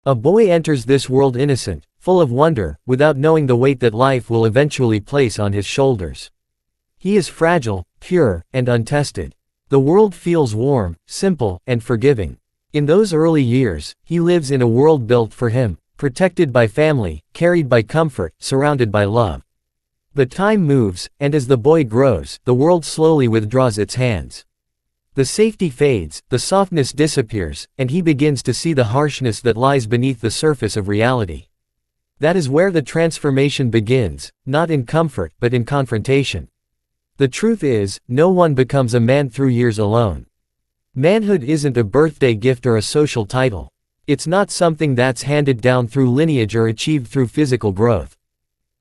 A boy enters this world innocent, full of wonder, without knowing the weight that life will eventually place on his shoulders. He is fragile, pure, and untested. The world feels warm, simple, and forgiving. In those early years, he lives in a world built for him, protected by family, carried by comfort, surrounded by love. But time moves, and as the boy grows, the world slowly withdraws its hands. The safety fades, the softness disappears, and he begins to see the harshness that lies beneath the surface of reality. That is where the transformation begins, not in comfort, but in confrontation. The truth is, no one becomes a man through years alone. Manhood isn't a birthday gift or a social title. It's not something that's handed down through lineage or achieved through physical growth.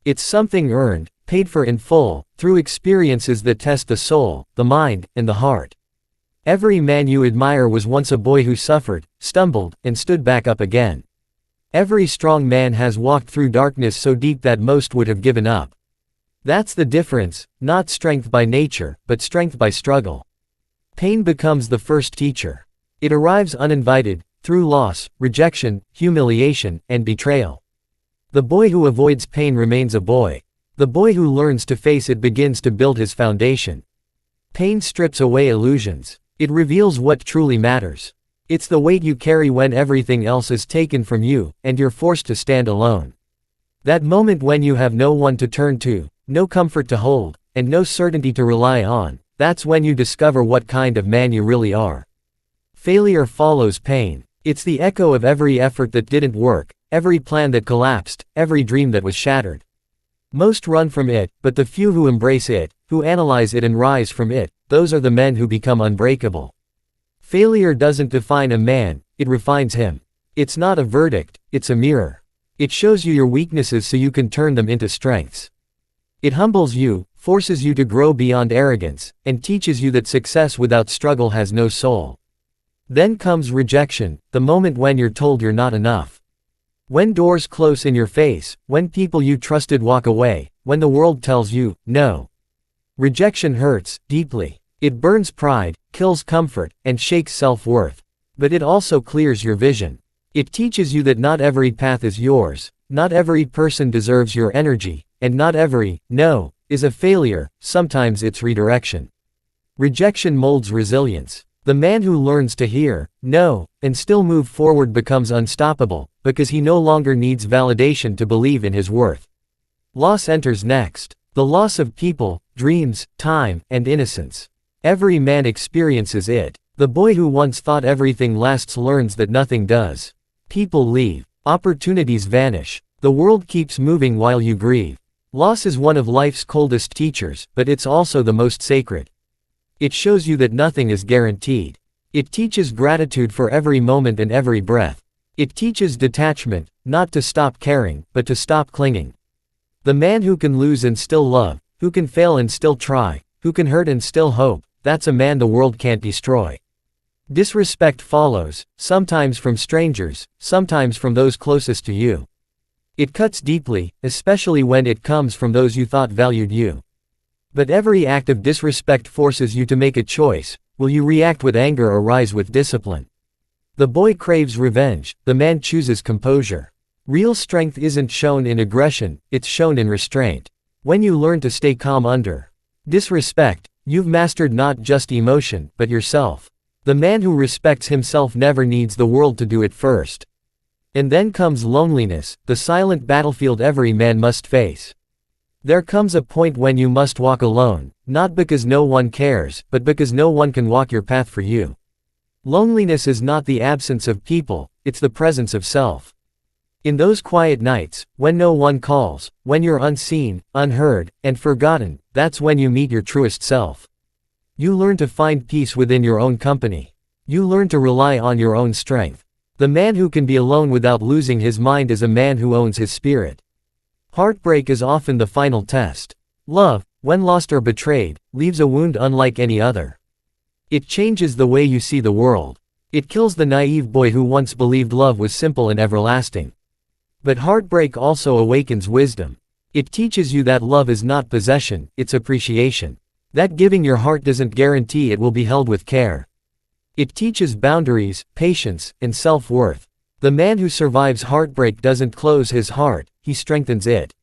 It's something earned, paid for in full, through experiences that test the soul, the mind, and the heart. Every man you admire was once a boy who suffered, stumbled, and stood back up again. Every strong man has walked through darkness so deep that most would have given up. That's the difference, not strength by nature, but strength by struggle. Pain becomes the first teacher. It arrives uninvited, through loss, rejection, humiliation, and betrayal. The boy who avoids pain remains a boy. The boy who learns to face it begins to build his foundation. Pain strips away illusions. It reveals what truly matters. It's the weight you carry when everything else is taken from you, and you're forced to stand alone. That moment when you have no one to turn to, no comfort to hold, and no certainty to rely on, that's when you discover what kind of man you really are. Failure follows pain. It's the echo of every effort that didn't work, every plan that collapsed, every dream that was shattered. Most run from it, but the few who embrace it, who analyze it and rise from it, those are the men who become unbreakable. Failure doesn't define a man, it refines him. It's not a verdict, it's a mirror. It shows you your weaknesses so you can turn them into strengths. It humbles you, forces you to grow beyond arrogance, and teaches you that success without struggle has no soul. Then comes rejection, the moment when you're told you're not enough. When doors close in your face, when people you trusted walk away, when the world tells you, no. Rejection hurts, deeply. It burns pride, kills comfort, and shakes self-worth. But it also clears your vision. It teaches you that not every path is yours, not every person deserves your energy, and not every, no, is a failure, sometimes it's redirection. Rejection molds resilience. The man who learns to hear, no, and still move forward becomes unstoppable, because he no longer needs validation to believe in his worth. Loss enters next. The loss of people, dreams, time, and innocence. Every man experiences it. The boy who once thought everything lasts learns that nothing does. People leave. Opportunities vanish. The world keeps moving while you grieve. Loss is one of life's coldest teachers, but it's also the most sacred. It shows you that nothing is guaranteed. It teaches gratitude for every moment and every breath. It teaches detachment, not to stop caring, but to stop clinging. The man who can lose and still love, who can fail and still try, who can hurt and still hope, that's a man the world can't destroy. Disrespect follows, sometimes from strangers, sometimes from those closest to you. It cuts deeply, especially when it comes from those you thought valued you. But every act of disrespect forces you to make a choice. Will you react with anger or rise with discipline? The boy craves revenge, the man chooses composure. Real strength isn't shown in aggression, it's shown in restraint. When you learn to stay calm under disrespect, you've mastered not just emotion, but yourself. The man who respects himself never needs the world to do it first. And then comes loneliness, the silent battlefield every man must face. There comes a point when you must walk alone, not because no one cares, but because no one can walk your path for you. Loneliness is not the absence of people, it's the presence of self. In those quiet nights, when no one calls, when you're unseen, unheard, and forgotten, that's when you meet your truest self. You learn to find peace within your own company. You learn to rely on your own strength. The man who can be alone without losing his mind is a man who owns his spirit. Heartbreak is often the final test. Love, when lost or betrayed, leaves a wound unlike any other. It changes the way you see the world. It kills the naive boy who once believed love was simple and everlasting. But heartbreak also awakens wisdom. It teaches you that love is not possession, it's appreciation. That giving your heart doesn't guarantee it will be held with care. It teaches boundaries, patience, and self-worth. The man who survives heartbreak doesn't close his heart, he strengthens it.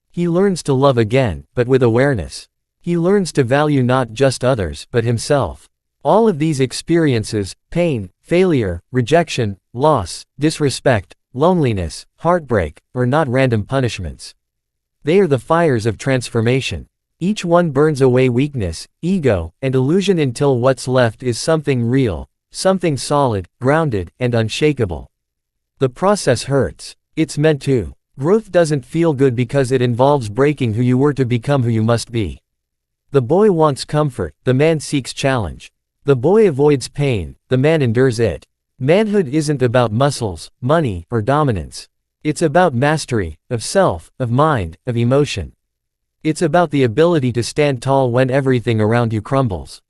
He learns to love again, but with awareness. He learns to value not just others, but himself. All of these experiences, pain, failure, rejection, loss, disrespect, loneliness, heartbreak, are not random punishments. They are the fires of transformation. Each one burns away weakness, ego, and illusion until what's left is something real, something solid, grounded, and unshakable. The process hurts. It's meant to. Growth doesn't feel good because it involves breaking who you were to become who you must be. The boy wants comfort, the man seeks challenge. The boy avoids pain, the man endures it. Manhood isn't about muscles, money, or dominance. It's about mastery, of self, of mind, of emotion. It's about the ability to stand tall when everything around you crumbles.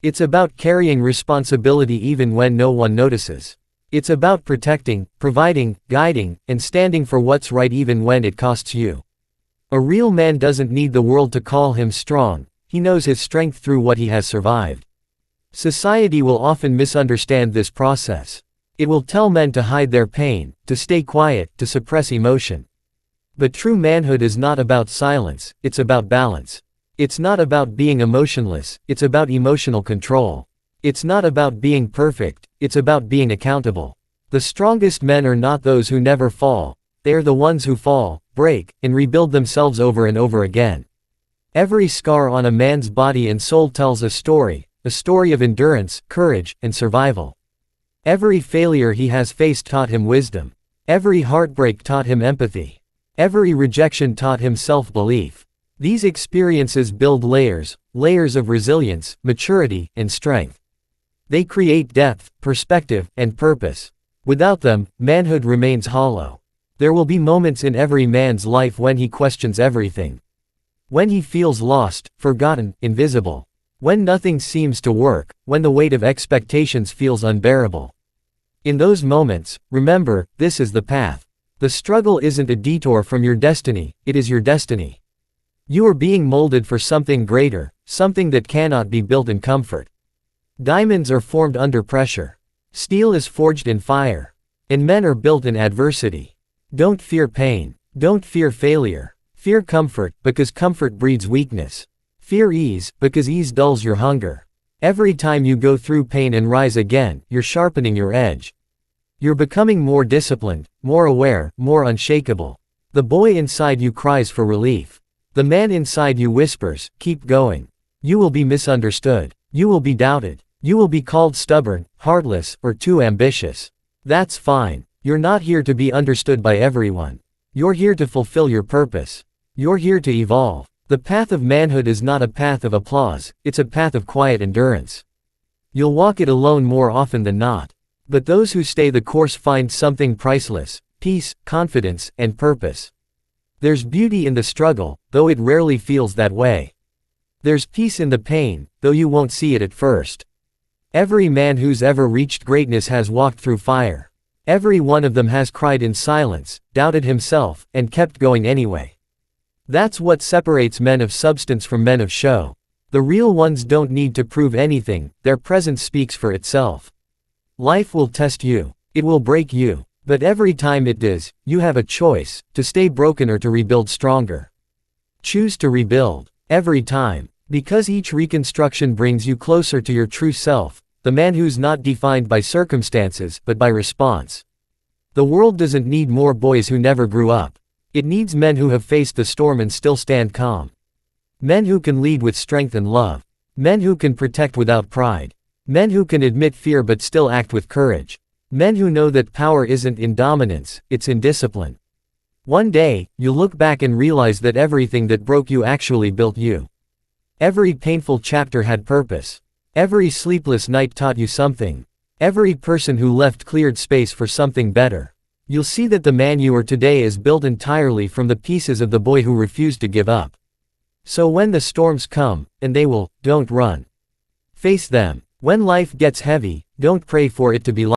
It's about carrying responsibility even when no one notices. It's about protecting, providing, guiding, and standing for what's right even when it costs you. A real man doesn't need the world to call him strong, he knows his strength through what he has survived. Society will often misunderstand this process. It will tell men to hide their pain, to stay quiet, to suppress emotion. But true manhood is not about silence, it's about balance. It's not about being emotionless, it's about emotional control. It's not about being perfect, it's about being accountable. The strongest men are not those who never fall, they are the ones who fall, break, and rebuild themselves over and over again. Every scar on a man's body and soul tells a story of endurance, courage, and survival. Every failure he has faced taught him wisdom. Every heartbreak taught him empathy. Every rejection taught him self-belief. These experiences build layers of resilience, maturity, and strength. They create depth, perspective, and purpose. Without them, manhood remains hollow. There will be moments in every man's life when he questions everything. When he feels lost, forgotten, invisible. When nothing seems to work, when the weight of expectations feels unbearable. In those moments, remember, this is the path. The struggle isn't a detour from your destiny, it is your destiny. You are being molded for something greater, something that cannot be built in comfort. Diamonds are formed under pressure. Steel is forged in fire. And men are built in adversity. Don't fear pain. Don't fear failure. Fear comfort, because comfort breeds weakness. Fear ease, because ease dulls your hunger. Every time you go through pain and rise again, you're sharpening your edge. You're becoming more disciplined, more aware, more unshakable. The boy inside you cries for relief. The man inside you whispers, keep going. You will be misunderstood. You will be doubted. You will be called stubborn, heartless, or too ambitious. That's fine. You're not here to be understood by everyone. You're here to fulfill your purpose. You're here to evolve. The path of manhood is not a path of applause, it's a path of quiet endurance. You'll walk it alone more often than not. But those who stay the course find something priceless: peace, confidence, and purpose. There's beauty in the struggle, though it rarely feels that way. There's peace in the pain, though you won't see it at first. Every man who's ever reached greatness has walked through fire. Every one of them has cried in silence, doubted himself, and kept going anyway. That's what separates men of substance from men of show. The real ones don't need to prove anything, their presence speaks for itself. Life will test you. It will break you. But every time it does, you have a choice, to stay broken or to rebuild stronger. Choose to rebuild. Every time. Because each reconstruction brings you closer to your true self, the man who's not defined by circumstances, but by response. The world doesn't need more boys who never grew up. It needs men who have faced the storm and still stand calm. Men who can lead with strength and love. Men who can protect without pride. Men who can admit fear but still act with courage. Men who know that power isn't in dominance, it's in discipline. One day, you'll look back and realize that everything that broke you actually built you. Every painful chapter had purpose. Every sleepless night taught you something. Every person who left cleared space for something better. You'll see that the man you are today is built entirely from the pieces of the boy who refused to give up. So when the storms come, and they will, don't run. Face them. When life gets heavy, don't pray for it to be light.